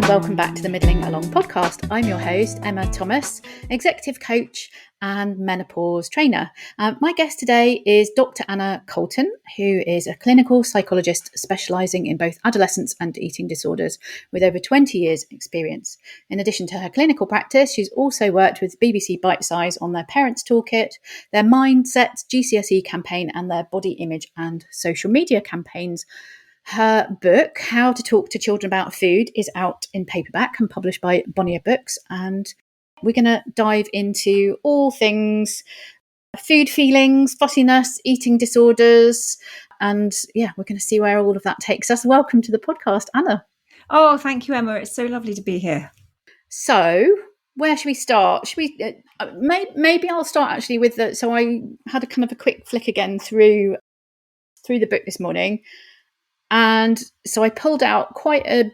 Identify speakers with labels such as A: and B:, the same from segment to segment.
A: welcome back to the Middling Along podcast. I'm your host, Emma Thomas, executive coach and menopause trainer. My guest today is Dr Anna Colton, who is a clinical psychologist specialising in both adolescence and eating disorders with over 20 years experience. In addition to her clinical practice, she's also worked with BBC Bite Size on their Parents Toolkit, their Mindset GCSE campaign and their body image and social media campaigns. Her book, How to Talk to Children About Food, is out in paperback and published by Bonnier Books. And we're going to dive into all things food feelings, fussiness, eating disorders. And yeah, we're going to see where all of that takes us. Welcome to the podcast, Anna.
B: Oh, thank you, Emma. It's so lovely to be here.
A: So where should we start? Should we? Maybe I'll start actually with the. So I had a kind of a quick flick again through the book this morning. And so I pulled out quite a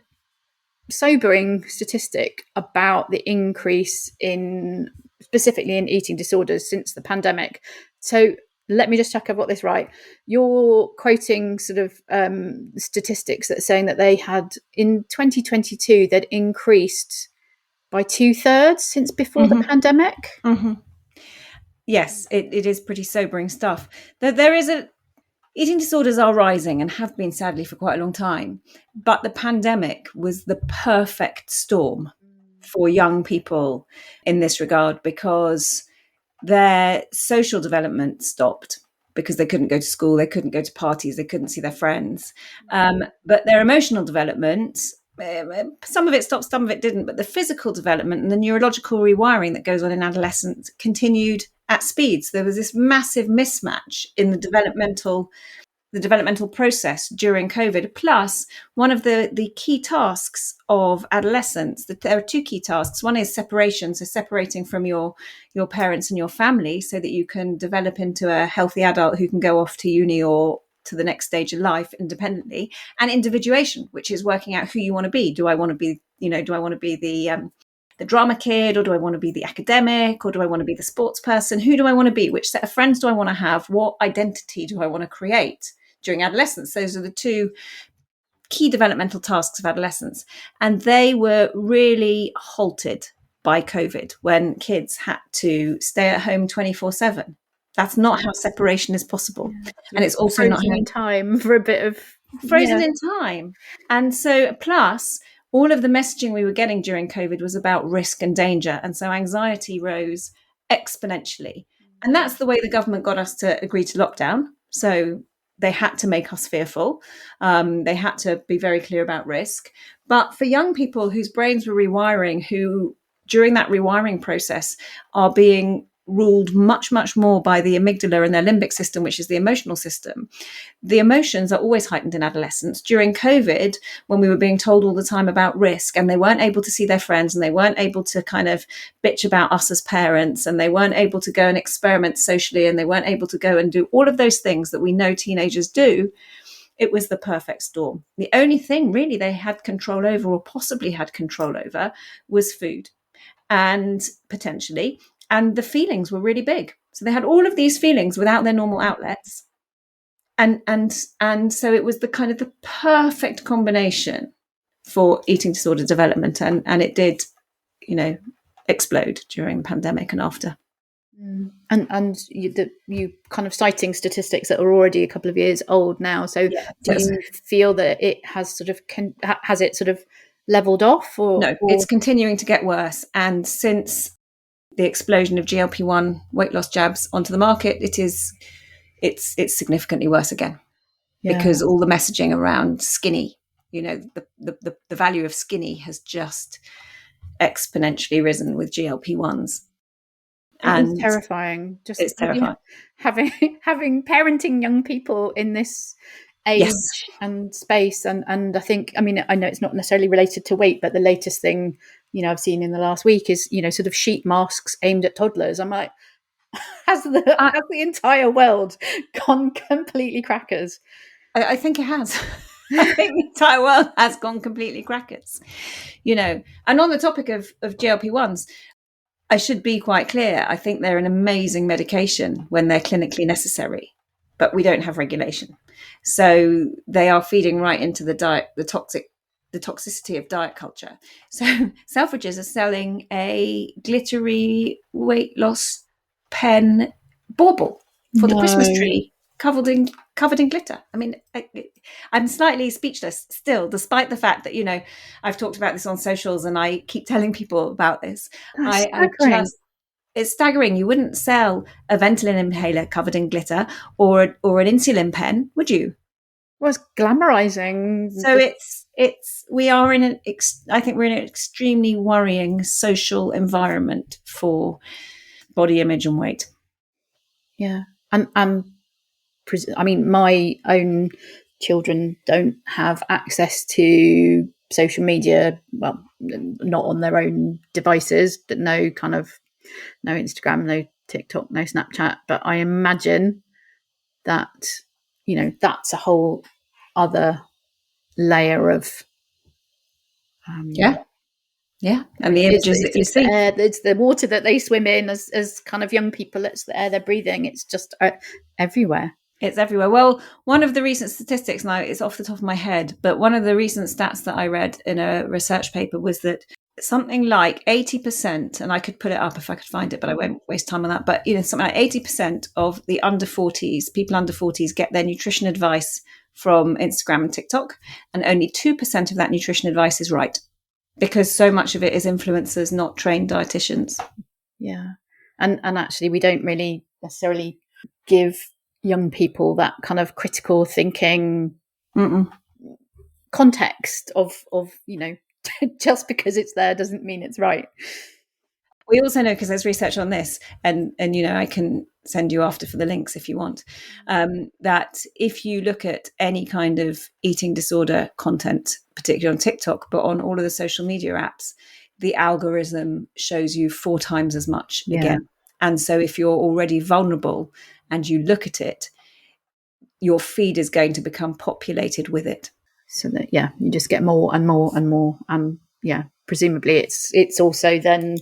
A: sobering statistic about the increase specifically in eating disorders since the pandemic. So let me just check I've got this right. You're quoting sort of statistics that are saying that they had in 2022, they'd increased by 2/3 since before the pandemic.
B: Mm-hmm. Yes, it is pretty sobering stuff. Eating disorders are rising and have been sadly for quite a long time, but the pandemic was the perfect storm for young people in this regard because their social development stopped because they couldn't go to school, they couldn't go to parties, they couldn't see their friends. But their emotional development, some of it stopped, some of it didn't, but the physical development and the neurological rewiring that goes on in adolescence continued at speed. So there was this massive mismatch in the developmental process during COVID. Plus, one of the key tasks of adolescence, there are two key tasks. One is separation, so separating from your parents and your family so that you can develop into a healthy adult who can go off to uni or to the next stage of life independently, and individuation, which is working out who you want to be. Do I want to be the drama kid, or do I want to be the academic, or do I want to be the sports person? Who do I want to be? Which set of friends do I want to have? What identity do I want to create during adolescence? Those are the two key developmental tasks of adolescence. And they were really halted by COVID when kids had to stay at home 24/7. That's not how separation is possible. And it's also not
A: in time for a bit of
B: frozen in time. And so plus all of the messaging we were getting during COVID was about risk and danger. And so anxiety rose exponentially. And that's the way the government got us to agree to lockdown. So they had to make us fearful. They had to be very clear about risk. But for young people whose brains were rewiring, who during that rewiring process are being ruled much, much more by the amygdala and their limbic system, which is the emotional system. The emotions are always heightened in adolescence. During COVID, when we were being told all the time about risk and they weren't able to see their friends and they weren't able to kind of bitch about us as parents and they weren't able to go and experiment socially and they weren't able to go and do all of those things that we know teenagers do, it was the perfect storm. The only thing really they had control over or possibly had control over was food and potentially. And the feelings were really big. So they had all of these feelings without their normal outlets. And so it was the kind of the perfect combination for eating disorder development. And it did, explode during the pandemic and after.
A: And you kind of citing statistics that are already a couple of years old now. So do you feel that it has has it sort of leveled off?
B: No, it's continuing to get worse. And since the explosion of GLP-1 weight loss jabs onto the market, it's significantly worse again because all the messaging around skinny, the value of skinny has just exponentially risen with GLP-1s.
A: And it's terrifying.
B: It's terrifying.
A: Having parenting young people in this age and space. And I think, I know it's not necessarily related to weight, but the latest thing, I've seen in the last week is, sort of sheet masks aimed at toddlers. I'm like, has the entire world gone completely crackers?
B: I think it has. I think the entire world has gone completely crackers, And on the topic of GLP-1s, I should be quite clear. I think they're an amazing medication when they're clinically necessary, but we don't have regulation. So they are feeding right into the diet, the toxic the toxicity of diet culture. So Selfridges are selling a glittery weight loss pen bauble for the Christmas tree covered in glitter. I mean, I'm slightly speechless still, despite the fact that, I've talked about this on socials and I keep telling people about this.
A: That's staggering.
B: It's staggering. You wouldn't sell a Ventolin inhaler covered in glitter or an insulin pen, would you?
A: Well, it's glamorizing.
B: So I think we're in an extremely worrying social environment for body image and weight.
A: Yeah. And I mean, my own children don't have access to social media, well, not on their own devices, but no Instagram, no TikTok, no Snapchat. But I imagine that, that's a whole other layer of
B: yeah, and the images that you see.
A: It's the water that they swim in as kind of young people. It's the air they're breathing. It's just everywhere.
B: It's everywhere. Well, one of the recent statistics, now it's off the top of my head, but one of the recent stats that I read in a research paper was that something like 80%, and I could put it up if I could find it, but I won't waste time on that. But something like 80% of the people under 40s get their nutrition advice from Instagram and TikTok, and only 2% of that nutrition advice is right, because so much of it is influencers, not trained dietitians.
A: Yeah, and actually, we don't really necessarily give young people that kind of critical thinking context of just because it's there doesn't mean it's right.
B: We also know, because there's research on this, and I can send you after for the links if you want, that if you look at any kind of eating disorder content, particularly on TikTok, but on all of the social media apps, the algorithm shows you 4 times as much again. And so if you're already vulnerable and you look at it, your feed is going to become populated with it.
A: So that, you just get more and more and more. And presumably it's also then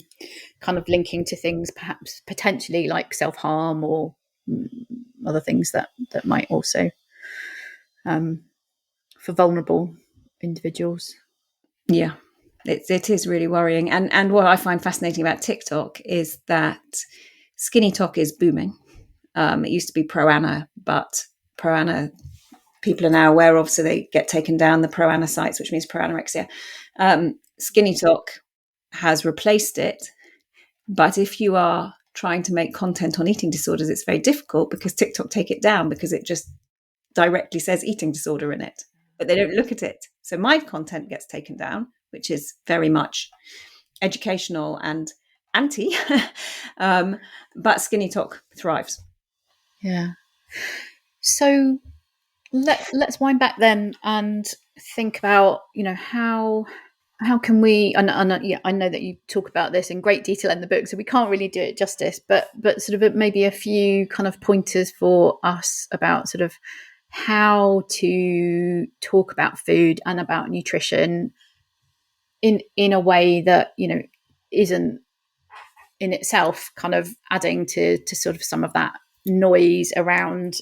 A: kind of linking to things perhaps potentially like self-harm or other things that might also for vulnerable individuals.
B: Yeah, it is really worrying. And what I find fascinating about TikTok is that skinny talk is booming. It used to be pro Anna, but pro Anna people are now aware of, so they get taken down, the pro Anna sites, which means pro anorexia. Skinny talk has replaced it. But if you are trying to make content on eating disorders, it's very difficult because TikTok take it down because it just directly says eating disorder in it, but they don't look at it. So my content gets taken down, which is very much educational and anti, but Skinny Talk thrives.
A: Yeah. So let's wind back then and think about, how can we, and I know that you talk about this in great detail in the book, so we can't really do it justice, but sort of maybe a few kind of pointers for us about sort of how to talk about food and about nutrition in a way that, isn't in itself kind of adding to sort of some of that noise around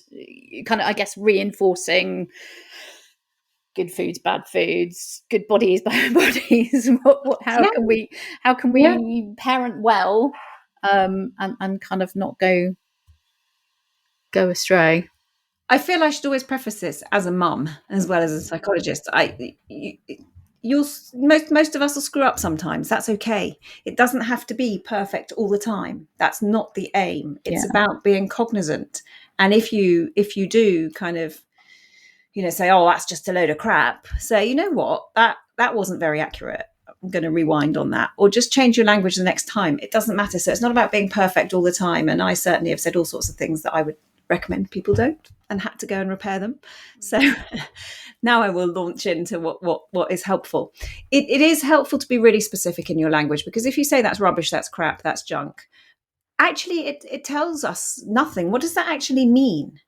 A: kind of, I guess, reinforcing good foods, bad foods, good bodies, bad bodies. How can we parent well, and kind of not go astray?
B: I feel I should always preface this as a mum as well as a psychologist. Most of us will screw up sometimes. That's okay. It doesn't have to be perfect all the time. That's not the aim. It's about being cognizant. And if you do kind of, say, oh, that's just a load of crap, say, you know what, that wasn't very accurate. I'm going to rewind on that, or just change your language the next time. It doesn't matter. So it's not about being perfect all the time. And I certainly have said all sorts of things that I would recommend people don't, and had to go and repair them. So now I will launch into what is helpful. It is helpful to be really specific in your language, because if you say that's rubbish, that's crap, that's junk, actually it tells us nothing. What does that actually mean?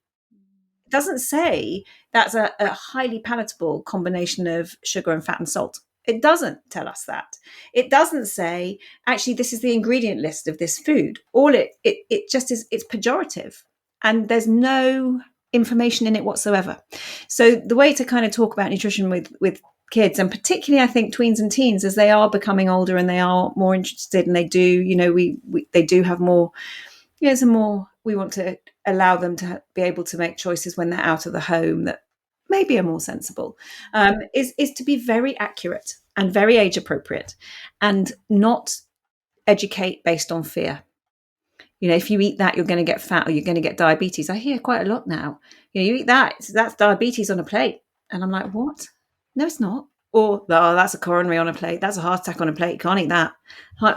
B: It doesn't say that's a highly palatable combination of sugar and fat and salt. It doesn't tell us that. It doesn't say, actually, this is the ingredient list of this food. All it just is, it's pejorative. And there's no information in it whatsoever. So the way to kind of talk about nutrition with kids, and particularly I think tweens and teens, as they are becoming older and they are more interested, and they do, you know, they do have more, some more, we want to allow them to be able to make choices when they're out of the home that maybe are more sensible, is to be very accurate and very age appropriate, and not educate based on fear. You know, if you eat that, you're going to get fat or you're going to get diabetes. I hear quite a lot now. You know, you eat that, that's diabetes on a plate. And I'm like, what? No, it's not. Or, oh, that's a coronary on a plate. That's a heart attack on a plate. You can't eat that. I'm like,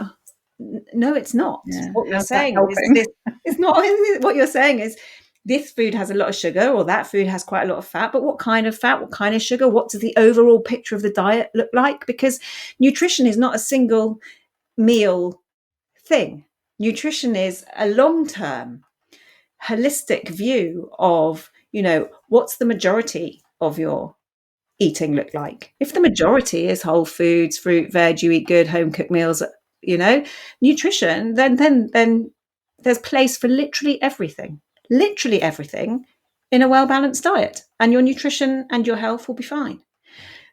B: no, it's not.
A: Yeah.
B: What you're
A: How's that
B: saying is
A: helping?
B: it's not. What you're saying is this food has a lot of sugar, or that food has quite a lot of fat. But what kind of fat? What kind of sugar? What does the overall picture of the diet look like? Because nutrition is not a single meal thing. Nutrition is a long-term, holistic view of, you know, what's the majority of your eating look like? If the majority is whole foods, fruit, veg, you eat good home cooked meals, you know, nutrition, then there's place for literally everything in a well-balanced diet, and your nutrition and your health will be fine.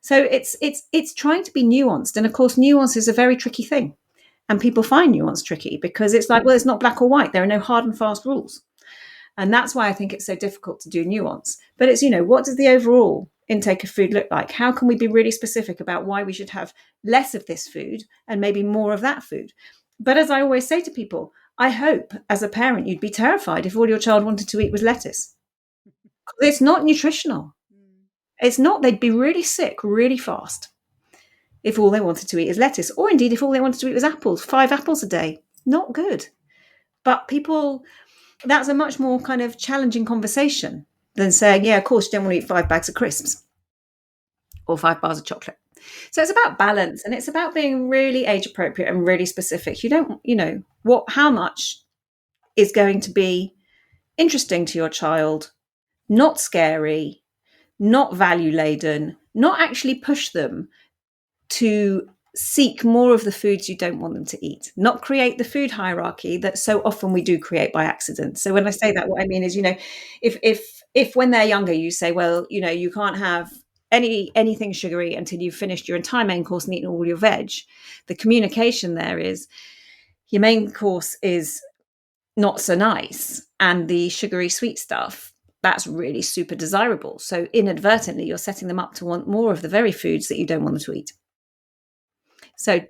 B: So it's trying to be nuanced, and of course nuance is a very tricky thing. And people find nuance tricky because it's like, well, it's not black or white. There are no hard and fast rules. And that's why I think it's so difficult to do nuance. But it's, you know, what does the overall intake of food look like? How can we be really specific about why we should have less of this food and maybe more of that food? But as I always say to people, I hope as a parent you'd be terrified if all your child wanted to eat was lettuce. It's not nutritional. It's not. They'd be really sick really fast if all they wanted to eat is lettuce, or indeed if all they wanted to eat was apples, 5 apples a day. Not good. But people, that's a much more kind of challenging conversation than saying, yeah, of course you don't want to eat 5 bags of crisps or 5 bars of chocolate. So it's about balance, and it's about being really age appropriate and really specific. You don't, you know, how much is going to be interesting to your child, not scary, not value laden, not actually push them to seek more of the foods you don't want them to eat, not create the food hierarchy that so often we do create by accident. So when I say that, what I mean is, you know, if when they're younger you say, well, you know, you can't have anything sugary until you've finished your entire main course and eaten all your veg, the communication there is your main course is not so nice, and the sugary sweet stuff, that's really super desirable. So inadvertently you're setting them up to want more of the very foods that you don't want them to eat. So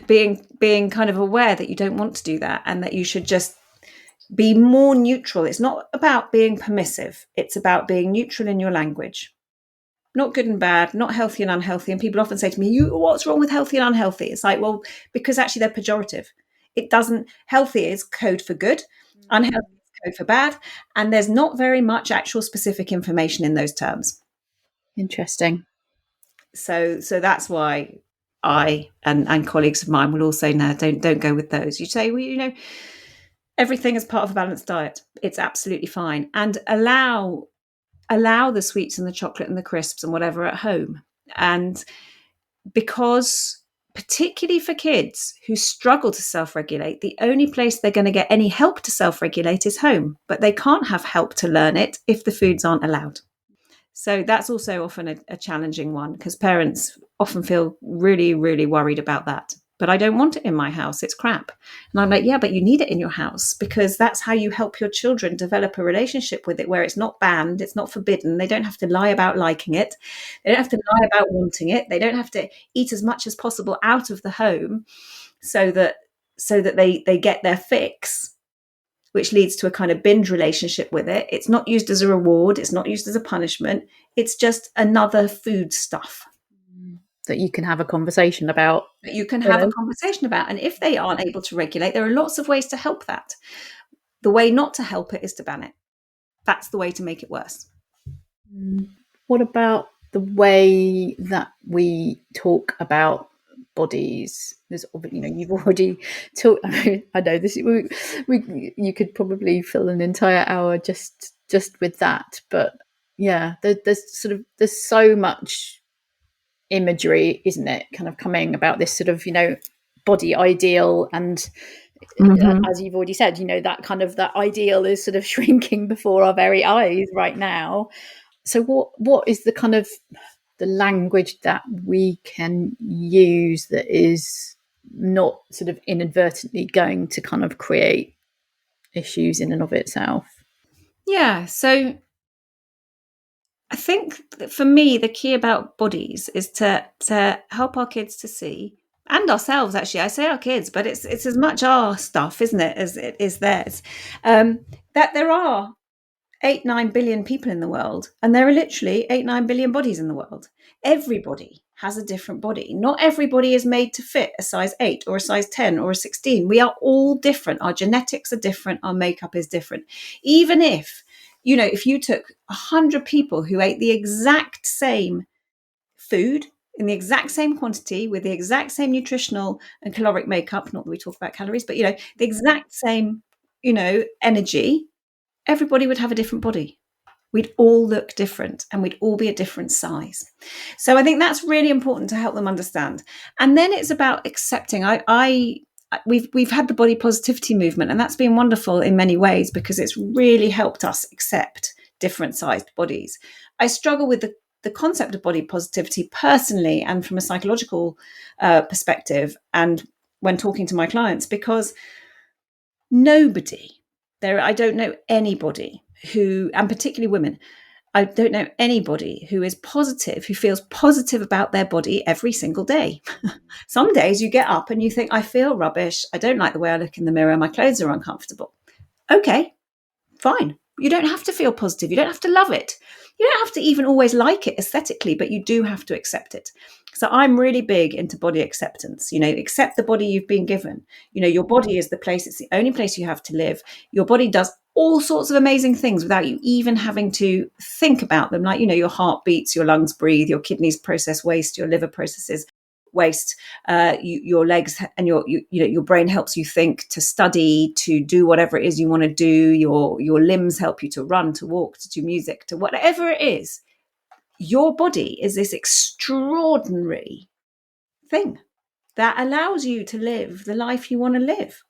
B: being kind of aware that you don't want to do that, and that you should just be more neutral. It's not about being permissive. It's about being neutral in your language. Not good and bad, not healthy and unhealthy. And people often say to me, what's wrong with healthy and unhealthy? It's like, well, because actually they're pejorative. It doesn't, healthy is code for good, unhealthy is code for bad. And there's not very much actual specific information in those terms.
A: Interesting.
B: So that's why I and colleagues of mine will all say, no, don't go with those. You say, well, you know, everything is part of a balanced diet. It's absolutely fine. And allow the sweets and the chocolate and the crisps and whatever at home. And because particularly for kids who struggle to self-regulate, the only place they're going to get any help to self-regulate is home. But they can't have help to learn it if the foods aren't allowed. So that's also often a challenging one, because parents often feel really, really worried about that. But I don't want it in my house. It's crap. And I'm like, yeah, but you need it in your house, because that's how you help your children develop a relationship with it, where it's not banned, it's not forbidden. They don't have to lie about liking it. They don't have to lie about wanting it. They don't have to eat as much as possible out of the home so that they get their fix, which leads to a kind of binge relationship with it. It's not used as a reward. It's not used as a punishment. It's just another food stuff
A: that you can have a conversation about.
B: That you can have a conversation about. And if they aren't able to regulate, there are lots of ways to help that. The way not to help it is to ban it. That's the way to make it worse.
A: What about the way that we talk about bodies? There's, you know, you've already talked. I know this. You could probably fill an entire hour just with that. But yeah, there's so much imagery, isn't it? Kind of coming about this sort of, you know, body ideal, and as you've already said, you know, that ideal is sort of shrinking before our very eyes right now. So what is the kind of the language that we can use that is not sort of inadvertently going to kind of create issues in and of itself.
B: Yeah, so I think that for me, the key about bodies is to help our kids to see, and ourselves actually. I say our kids, but it's as much our stuff, isn't it, as it is theirs. That there are 8-9 billion people in the world, and there are literally 8-9 billion bodies in the world. Everybody has a different body. Not everybody is made to fit a size 8 or a size 10 or a 16. We are all different. Our genetics are different. Our makeup is different. Even if, if you took 100 people who ate the exact same food in the exact same quantity with the exact same nutritional and caloric makeup, not that we talk about calories, but, the exact same, energy, everybody would have a different body. We'd all look different and we'd all be a different size. So I think that's really important to help them understand. And then it's about accepting. We've had the body positivity movement, and that's been wonderful in many ways because it's really helped us accept different sized bodies. I struggle with the concept of body positivity personally and from a psychological perspective, and when talking to my clients, because I don't know anybody who, and particularly women, I don't know anybody who is positive, who feels positive about their body every single day. Some days you get up and you think, I feel rubbish. I don't like the way I look in the mirror. My clothes are uncomfortable. Okay, fine. You don't have to feel positive. You don't have to love it. You don't have to even always like it aesthetically, but you do have to accept it. So I'm really big into body acceptance. Accept the body you've been given. Your body is the place, it's the only place you have to live. Your body does all sorts of amazing things without you even having to think about them. Like, your heart beats, your lungs breathe, your kidneys process waste, your liver processes waste, your legs and your brain helps you think, to study, to do whatever it is you want to do. Your limbs help you to run, to walk, to do music, to whatever it is. Your body is this extraordinary thing that allows you to live the life you want to live.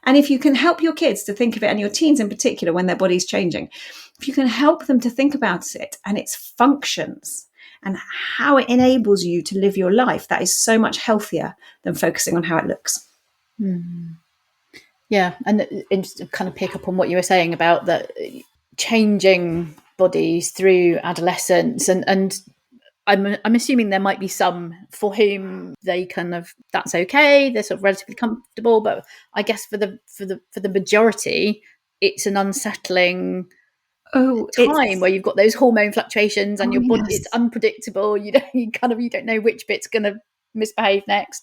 B: And if you can help your kids to think of it, and your teens in particular, when their body's changing, if you can help them to think about it and its functions and how it enables you to live your life, that is so much healthier than focusing on how it looks.
A: Yeah, and just to kind of pick up on what you were saying about the changing bodies through adolescence, and I'm assuming there might be some for whom that's okay, they're sort of relatively comfortable, but I guess for the majority, it's an unsettling time where you've got those hormone fluctuations and your body is unpredictable. You don't know which bit's going to misbehave next.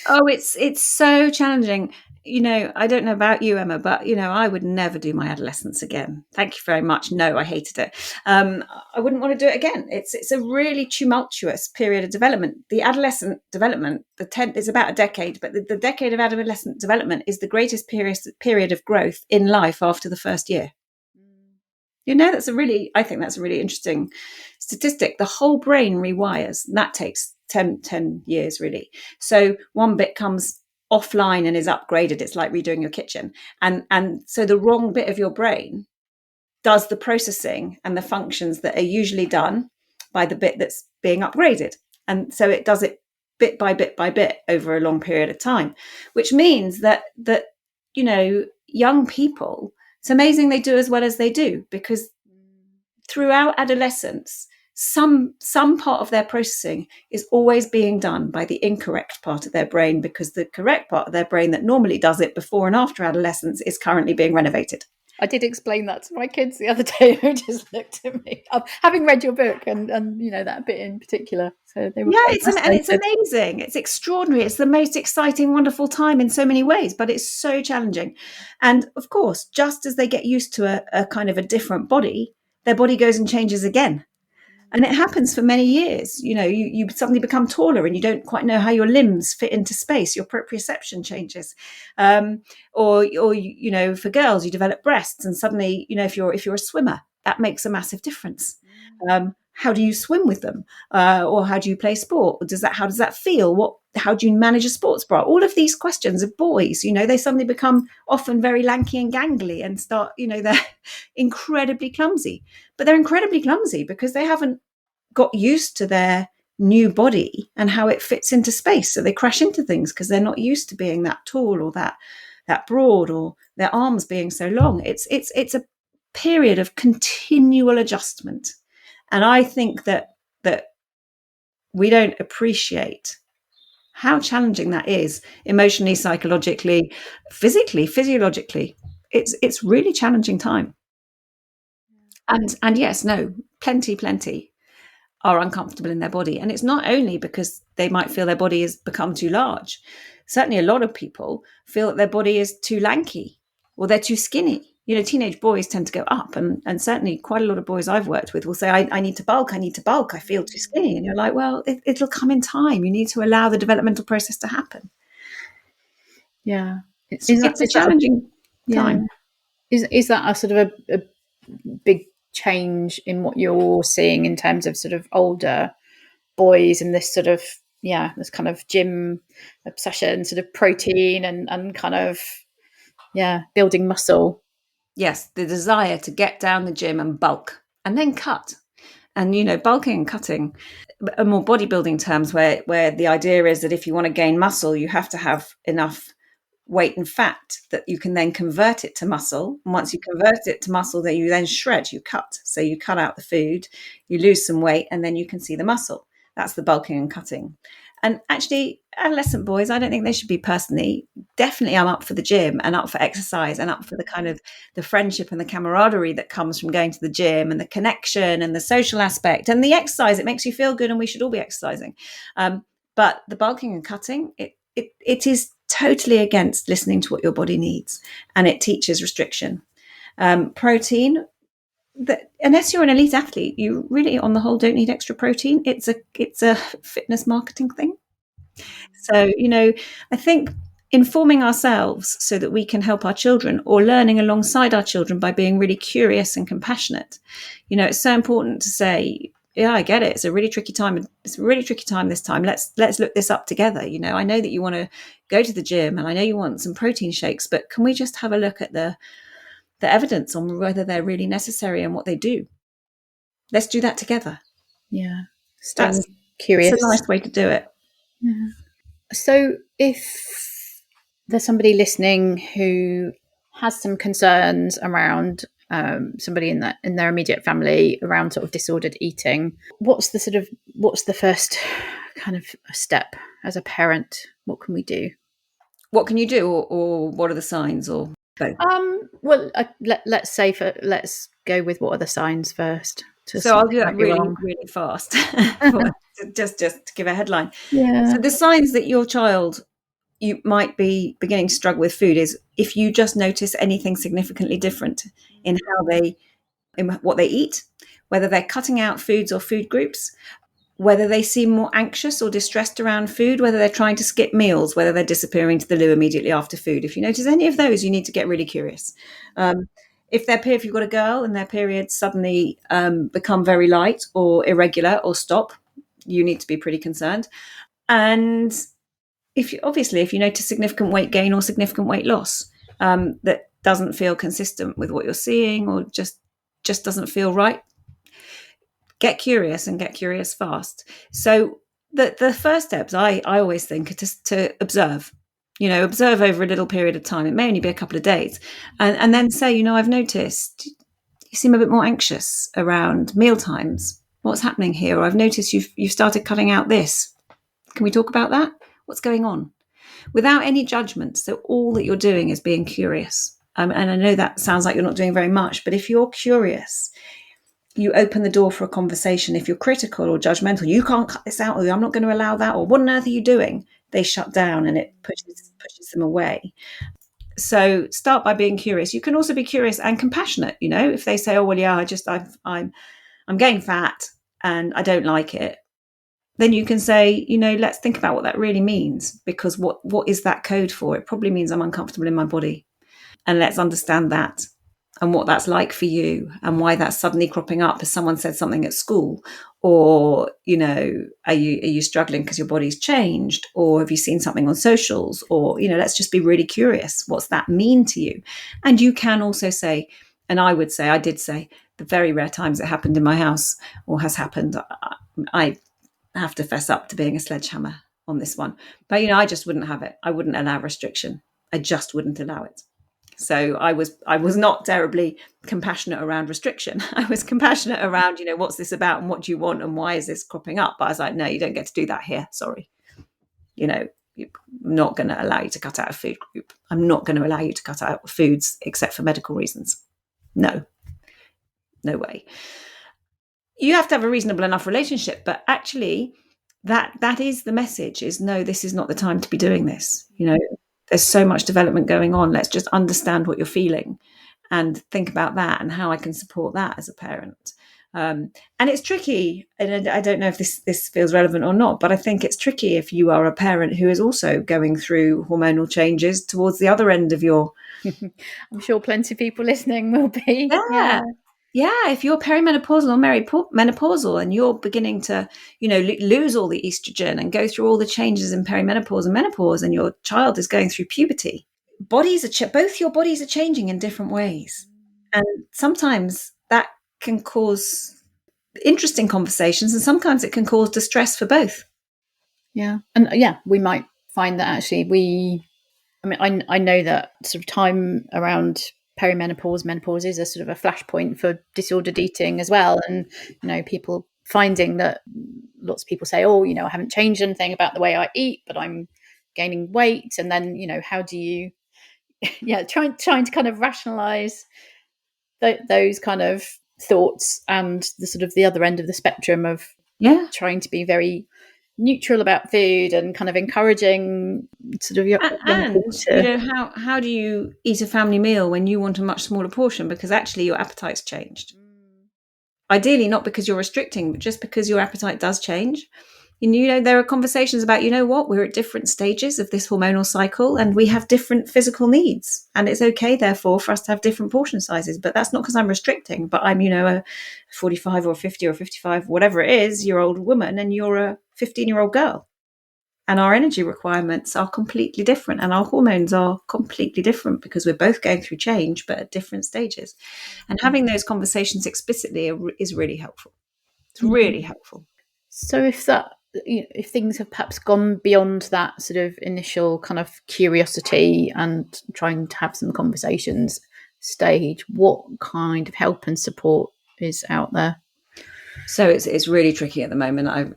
B: Oh, it's so challenging. I don't know about you, Emma, but I would never do my adolescence again. Thank you very much. No, I hated it. I wouldn't want to do it again. It's a really tumultuous period of development. The adolescent development, is about a decade, but the decade of adolescent development is the greatest period of growth in life after the first year. I think that's a really interesting statistic. The whole brain rewires, and that takes 10 years really. So one bit comes offline and is upgraded. It's like redoing your kitchen. And so the wrong bit of your brain does the processing and the functions that are usually done by the bit that's being upgraded. And so it does it bit by bit by bit over a long period of time, which means that young people, it's amazing they do as well as they do, because throughout adolescence, some part of their processing is always being done by the incorrect part of their brain, because the correct part of their brain that normally does it before and after adolescence is currently being renovated.
A: I did explain that to my kids the other day, who just looked at me, having read your book and that bit in particular. So they were
B: it's amazing. It's extraordinary. It's the most exciting, wonderful time in so many ways, but it's so challenging. And of course, just as they get used to a kind of a different body, their body goes and changes again. And it happens for many years. You suddenly become taller and you don't quite know how your limbs fit into space. Your proprioception changes. Or for girls, you develop breasts, and suddenly, if you're a swimmer, that makes a massive difference. How do you swim with them? Or how do you play sport? How does that feel? How do you manage a sports bra? All of these questions of boys, they suddenly become often very lanky and gangly and start, they're incredibly clumsy. But they're incredibly clumsy because they haven't got used to their new body and how it fits into space. So they crash into things because they're not used to being that tall or that broad, or their arms being so long. It's a period of continual adjustment. And I think that we don't appreciate how challenging that is, emotionally, psychologically, physically, physiologically. It's really challenging time. And yes, no, plenty are uncomfortable in their body. And it's not only because they might feel their body has become too large. Certainly a lot of people feel that their body is too lanky or they're too skinny. Teenage boys tend to go up, and certainly quite a lot of boys I've worked with will say, I need to bulk, I feel too skinny. And you're like, well, it'll come in time. You need to allow the developmental process to happen.
A: Yeah.
B: It's a challenging time.
A: Is that a sort of a big change in what you're seeing in terms of sort of older boys and this sort of, this kind of gym obsession, sort of protein and kind of, building muscle?
B: Yes, the desire to get down the gym and bulk and then cut. And, bulking and cutting are more bodybuilding terms where the idea is that if you want to gain muscle, you have to have enough weight and fat that you can then convert it to muscle. And once you convert it to muscle, that you then shred, you cut. So you cut out the food, you lose some weight, and then you can see the muscle. That's the bulking and cutting. And actually, adolescent boys, I don't think they should be definitely I'm up for the gym and up for exercise and up for the kind of the friendship and the camaraderie that comes from going to the gym and the connection and the social aspect and the exercise. It makes you feel good and we should all be exercising. But the bulking and cutting, it is totally against listening to what your body needs, and it teaches restriction. Protein, unless you're an elite athlete, you really on the whole don't need extra protein. It's a fitness marketing thing. So I think informing ourselves so that we can help our children, or learning alongside our children by being really curious and compassionate. It's so important to say, yeah, I get it. It's a really tricky time. It's a really tricky time this time. Let's look this up together. I know that you want to go to the gym and I know you want some protein shakes, but can we just have a look at the evidence on whether they're really necessary and what they do? Let's do that together.
A: Yeah. That's curious.
B: It's a nice way to do it.
A: Yeah. So if there's somebody listening who has some concerns around somebody in their immediate family around sort of disordered eating, what's the first kind of step as a parent? What can we do?
B: What can you do, or what are the signs, or both?
A: Well, let's go with what are the signs first.
B: So I'll do that really fast, just to give a headline.
A: Yeah.
B: So the signs that your child, you might be beginning to struggle with food, is if you just notice anything significantly different in what they eat, whether they're cutting out foods or food groups, whether they seem more anxious or distressed around food, whether they're trying to skip meals, whether they're disappearing to the loo immediately after food. If you notice any of those, you need to get really curious. If you've got a girl and their periods suddenly become very light or irregular or stop, you need to be pretty concerned. And if you notice significant weight gain or significant weight loss that doesn't feel consistent with what you're seeing, or just doesn't feel right, get curious, and get curious fast. So the first steps, I always think, are to observe. Observe over a little period of time. It may only be a couple of days, and then say, I've noticed you seem a bit more anxious around meal times. What's happening here? Or I've noticed you've started cutting out this. Can we talk about that? What's going on? Without any judgment. So all that you're doing is being curious. And I know that sounds like you're not doing very much, but if you're curious, you open the door for a conversation. If you're critical or judgmental, you can't cut this out, or I'm not going to allow that, or what on earth are you doing? They shut down, and it pushes them away. So start by being curious. You can also be curious and compassionate. If they say, oh, well, yeah, I'm getting fat and I don't like it, then you can say, let's think about what that really means, because what is that code for? It probably means I'm uncomfortable in my body, and let's understand that and what that's like for you, and why that's suddenly cropping up as someone said something at school, or are you struggling because your body's changed, or have you seen something on socials, or let's just be really curious. What's that mean to you? And you can also say, and I did say, the very rare times it happened in my house or has happened, I have to fess up to being a sledgehammer on this one. But, I just wouldn't have it. I wouldn't allow restriction. I just wouldn't allow it. So I was not terribly compassionate around restriction. I was compassionate around, what's this about and what do you want and why is this cropping up? But I was like, no, you don't get to do that here. Sorry. I'm not going to allow you to cut out a food group. I'm not going to allow you to cut out foods except for medical reasons. No way. You have to have a reasonable enough relationship, but actually that is the message, is no, this is not the time to be doing this. There's so much development going on. Let's just understand what you're feeling and think about that and how I can support that as a parent. And it's tricky, and I don't know if this feels relevant or not, but I think it's tricky if you are a parent who is also going through hormonal changes towards the other end of your...
A: I'm sure plenty of people listening will be.
B: Yeah, if you're perimenopausal or menopausal and you're beginning to, lose all the estrogen and go through all the changes in perimenopause and menopause, and your child is going through puberty, both your bodies are changing in different ways. And sometimes that can cause interesting conversations, and sometimes it can cause distress for both.
A: Yeah. And we might find that actually I know that sort of time around perimenopause, menopause is a sort of a flashpoint for disordered eating as well. And, people finding that lots of people say, oh, I haven't changed anything about the way I eat, but I'm gaining weight. And then, how do you, trying to kind of rationalize those kind of thoughts, and the sort of the other end of the spectrum of trying to be very neutral about food and kind of encouraging sort of your
B: how do you eat a family meal when you want a much smaller portion because actually your appetite's changed? Ideally not because you're restricting, but just because your appetite does change. There are conversations about, we're at different stages of this hormonal cycle and we have different physical needs, and it's okay therefore for us to have different portion sizes. But that's not because I'm restricting, but I'm a 45 or 50 or 55 whatever it is year old woman, and you're a 15-year-old girl, and our energy requirements are completely different and our hormones are completely different because we're both going through change but at different stages. And having those conversations explicitly is really helpful. It's really helpful.
A: So if things have perhaps gone beyond that sort of initial kind of curiosity and trying to have some conversations stage, what kind of help and support is out there?
B: So it's really tricky at the moment.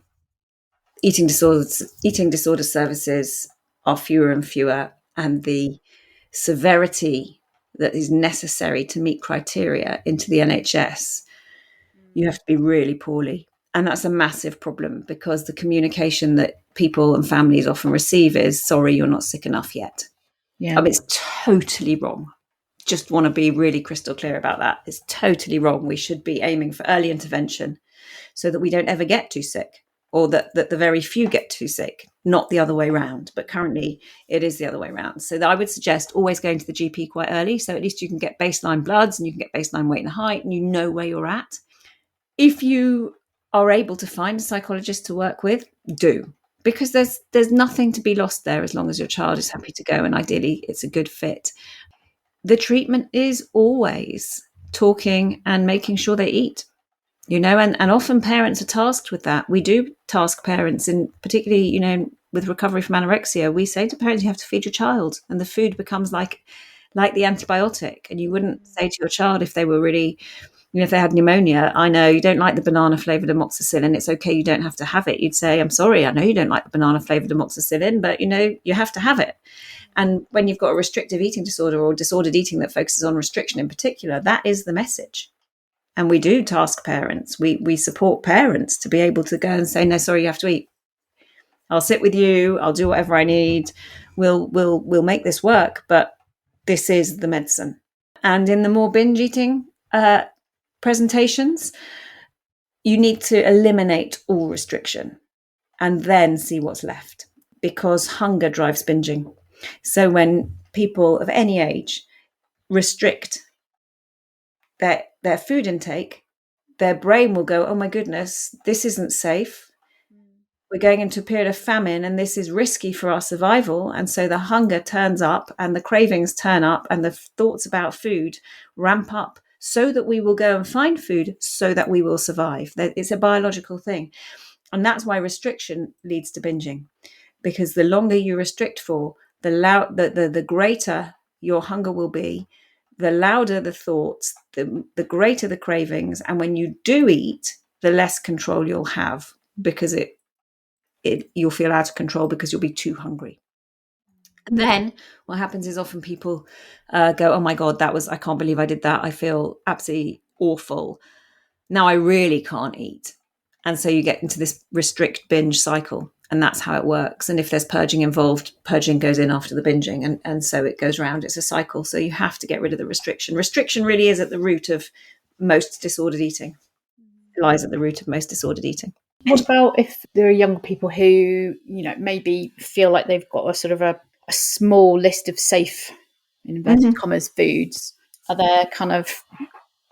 B: Eating disorder services are fewer and fewer, and the severity that is necessary to meet criteria into the NHS, you have to be really poorly. And that's a massive problem because the communication that people and families often receive is, sorry, you're not sick enough yet.
A: Yeah.
B: It's totally wrong. Just want to be really crystal clear about that. It's totally wrong. We should be aiming for early intervention so that we don't ever get too sick, or that the very few get too sick, not the other way around. But currently it is the other way around. So I would suggest always going to the GP quite early. So at least you can get baseline bloods and you can get baseline weight and height and you know where you're at. If you are able to find a psychologist to work with, do. Because there's nothing to be lost there as long as your child is happy to go and ideally it's a good fit. The treatment is always talking and making sure they eat. And often parents are tasked with that. We do task parents, and particularly, with recovery from anorexia, we say to parents, you have to feed your child, and the food becomes like the antibiotic. And you wouldn't say to your child if they were really, if they had pneumonia, I know you don't like the banana flavored amoxicillin, it's okay, you don't have to have it. You'd say, I'm sorry, I know you don't like the banana flavored amoxicillin, but you have to have it. And when you've got a restrictive eating disorder or disordered eating that focuses on restriction in particular, that is the message. And we do task parents. We support parents to be able to go and say, no, sorry, you have to eat. I'll sit with you. I'll do whatever I need. We'll make this work. But this is the medicine. And in the more binge eating presentations, you need to eliminate all restriction and then see what's left, because hunger drives binging. So when people of any age restrict their food intake, their brain will go, oh my goodness, this isn't safe. We're going into a period of famine and this is risky for our survival. And so the hunger turns up and the cravings turn up and the thoughts about food ramp up so that we will go and find food so that we will survive. It's a biological thing. And that's why restriction leads to binging, because the longer you restrict for, the greater your hunger will be, the louder the thoughts, the greater the cravings. And when you do eat, the less control you'll have, because you'll feel out of control because you'll be too hungry. And then what happens is often people go, oh my God, I can't believe I did that. I feel absolutely awful. Now I really can't eat. And so you get into this restrict binge cycle, and that's how it works. And if there's purging involved, purging goes in after the binging, and so it goes round. It's a cycle. So you have to get rid of the restriction. Restriction really is at the root of most disordered eating. It lies at the root of most disordered eating.
A: What about if there are young people who, maybe feel like they've got a sort of a small list of safe, in inverted commas, foods? Are there kind of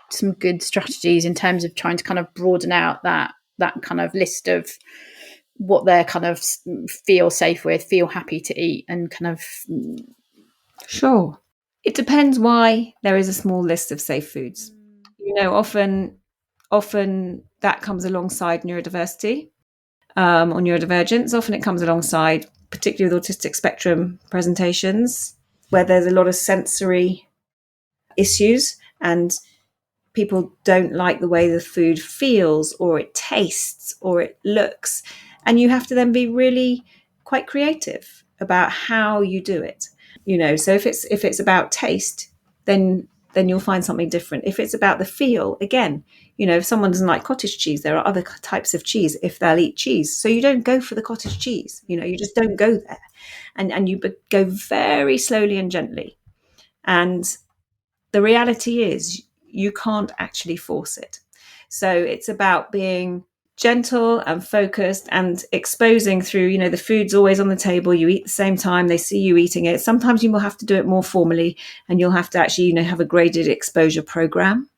A: some good strategies in terms of trying to kind of broaden out that kind of list of what they're kind of feel safe with, feel happy to eat, and kind of...
B: Sure. It depends why there is a small list of safe foods. Often that comes alongside neurodiversity or neurodivergence. Often it comes alongside, particularly with autistic spectrum presentations, where there's a lot of sensory issues and people don't like the way the food feels or it tastes or it looks. And you have to then be really quite creative about how you do it. So if it's about taste, then you'll find something different. If it's about the feel, again, if someone doesn't like cottage cheese, there are other types of cheese if they'll eat cheese. So you don't go for the cottage cheese, you just don't go there. And you go very slowly and gently. And the reality is you can't actually force it. So it's about being gentle and focused and exposing through, the food's always on the table, you eat at the same time, they see you eating it. Sometimes you will have to do it more formally, and you'll have to actually, have a graded exposure program,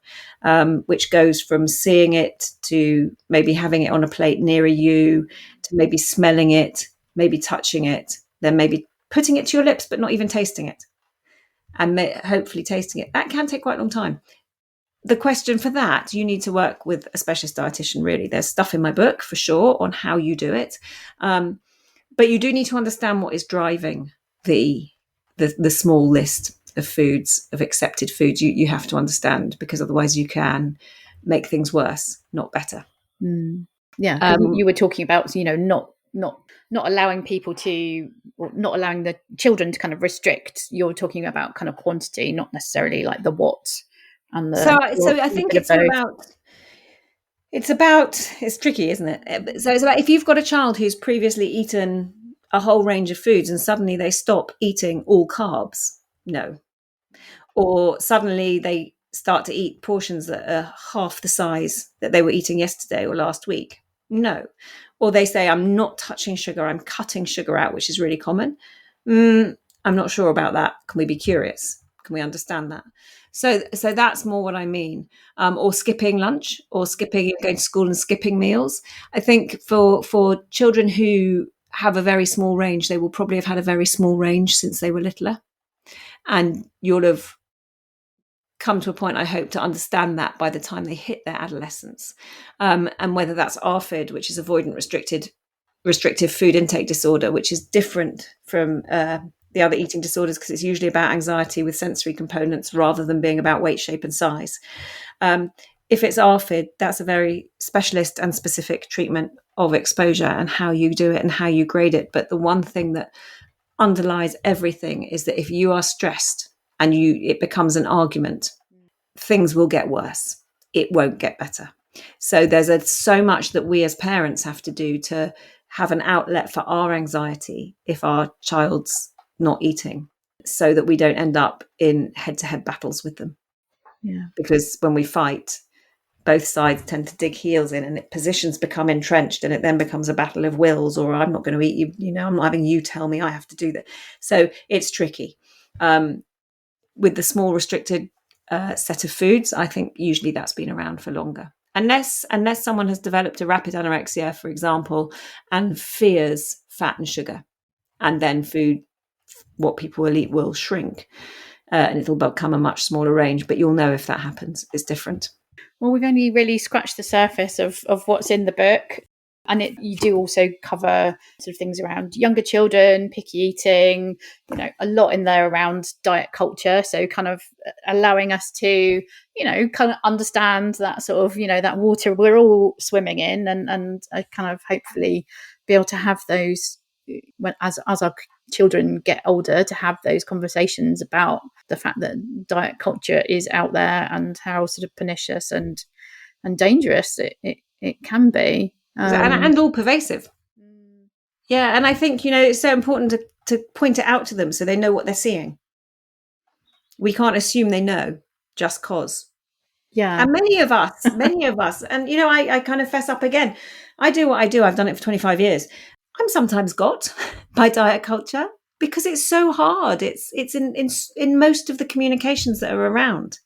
B: which goes from seeing it to maybe having it on a plate nearer you, to maybe smelling it, maybe touching it, then maybe putting it to your lips, but not even tasting it, and hopefully tasting it. That can take quite a long time. The question for that, you need to work with a specialist dietitian, really. There's stuff in my book for sure on how you do it. But you do need to understand what is driving the small list of foods, of accepted foods. You have to understand, because otherwise you can make things worse, not better.
A: Yeah, you were talking about, not allowing people to, or not allowing the children to kind of restrict. You're talking about kind of quantity, not necessarily like the what. And
B: so I think it's tricky, isn't it? So it's about, if you've got a child who's previously eaten a whole range of foods and suddenly they stop eating all carbs, no. Or suddenly they start to eat portions that are half the size that they were eating yesterday or last week, no. Or they say, I'm not touching sugar, I'm cutting sugar out, which is really common. I'm not sure about that. Can we be curious? Can we understand that? So that's more what I mean. Or skipping lunch, or going to school and skipping meals. I think for children who have a very small range, they will probably have had a very small range since they were littler. And you'll have come to a point, I hope, to understand that by the time they hit their adolescence. And whether that's ARFID, which is avoidant restrictive food intake disorder, which is different from the other eating disorders, because it's usually about anxiety with sensory components rather than being about weight, shape and size. If it's ARFID, that's a very specialist and specific treatment of exposure and how you do it and how you grade it. But the one thing that underlies everything is that if you are stressed and it becomes an argument, things will get worse. It won't get better. So there's so much that we as parents have to do to have an outlet for our anxiety if our child's not eating, so that we don't end up in head-to-head battles with them.
A: Yeah.
B: Because when we fight, both sides tend to dig heels in, and positions become entrenched, and it then becomes a battle of wills, or I'm not going to eat you, I'm not having you tell me I have to do that. So it's tricky. With the small restricted set of foods, I think usually that's been around for longer. Unless someone has developed a rapid anorexia, for example, and fears fat and sugar, and then food, what people will eat, will shrink, and it'll become a much smaller range. But you'll know if that happens. It's different.
A: Well, we've only really scratched the surface of what's in the book. And you do also cover sort of things around younger children, picky eating, a lot in there around diet culture. So kind of allowing us to, kind of understand that sort of, that water we're all swimming in, and kind of hopefully be able to have those as our children get older, to have those conversations about the fact that diet culture is out there and how sort of pernicious and dangerous it can be.
B: And all pervasive. Yeah, and I think, it's so important to point it out to them so they know what they're seeing. We can't assume they know just cause.
A: Yeah.
B: And many of us, and, I kind of fess up again. I do what I do. I've done it for 25 years. I'm sometimes got by diet culture because it's so hard. It's in most of the communications that are around,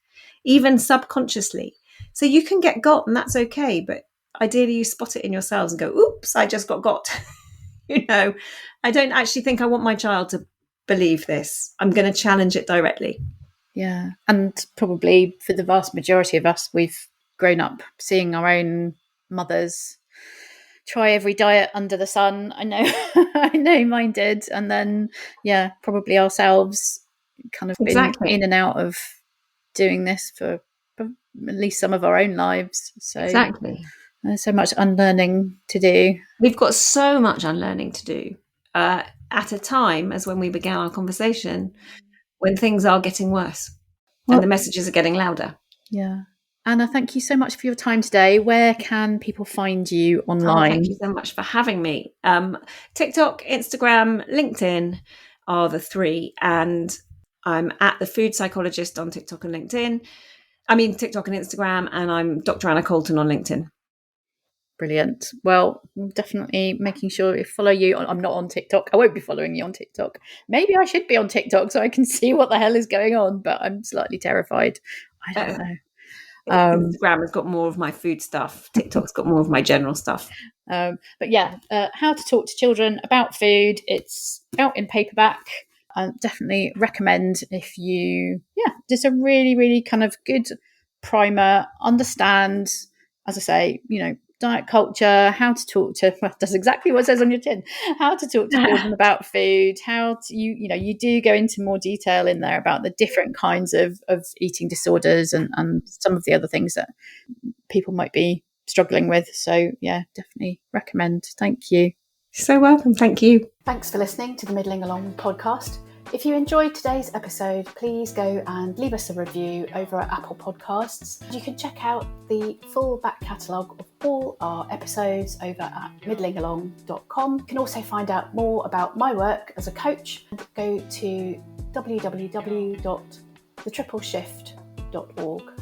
B: even subconsciously. So you can get got, and that's okay. But ideally you spot it in yourselves and go, oops, I just got. I don't actually think I want my child to believe this. I'm going to challenge it directly.
A: Yeah. And probably for the vast majority of us, we've grown up seeing our own mothers try every diet under the sun. I know mine did. And then, probably ourselves kind of been in and out of doing this for at least some of our own lives. So
B: exactly.
A: There's so much unlearning to do.
B: We've got so much unlearning to do at a time as when we began our conversation, when things are getting worse and the messages are getting louder.
A: Yeah. Anna, thank you so much for your time today. Where can people find you online?
B: Thank you so much for having me. TikTok, Instagram, LinkedIn are the three. And I'm at the Food Psychologist on TikTok and LinkedIn. TikTok and Instagram, and I'm Dr Anna Colton on LinkedIn.
A: Brilliant. Well, definitely making sure you follow you. I'm not on TikTok. I won't be following you on TikTok. Maybe I should be on TikTok so I can see what the hell is going on, but I'm slightly terrified. I don't know.
B: Instagram has got more of my food stuff. TikTok's got more of my general stuff.
A: But how to talk to children about food. It's out in paperback. I definitely recommend if you, just a really, really kind of good primer. Understand, as I say, diet culture, how to talk to, that's exactly what it says on your tin, how to talk to children about food, how to, you do go into more detail in there about the different kinds of eating disorders and some of the other things that people might be struggling with. So definitely recommend. Thank you.
B: So welcome. Thank you.
A: Thanks for listening to the Middling Along podcast. If you enjoyed today's episode, please go and leave us a review over at Apple Podcasts. You can check out the full back catalogue of all our episodes over at middlingalong.com. You can also find out more about my work as a coach. Go to www.thetripleshift.org.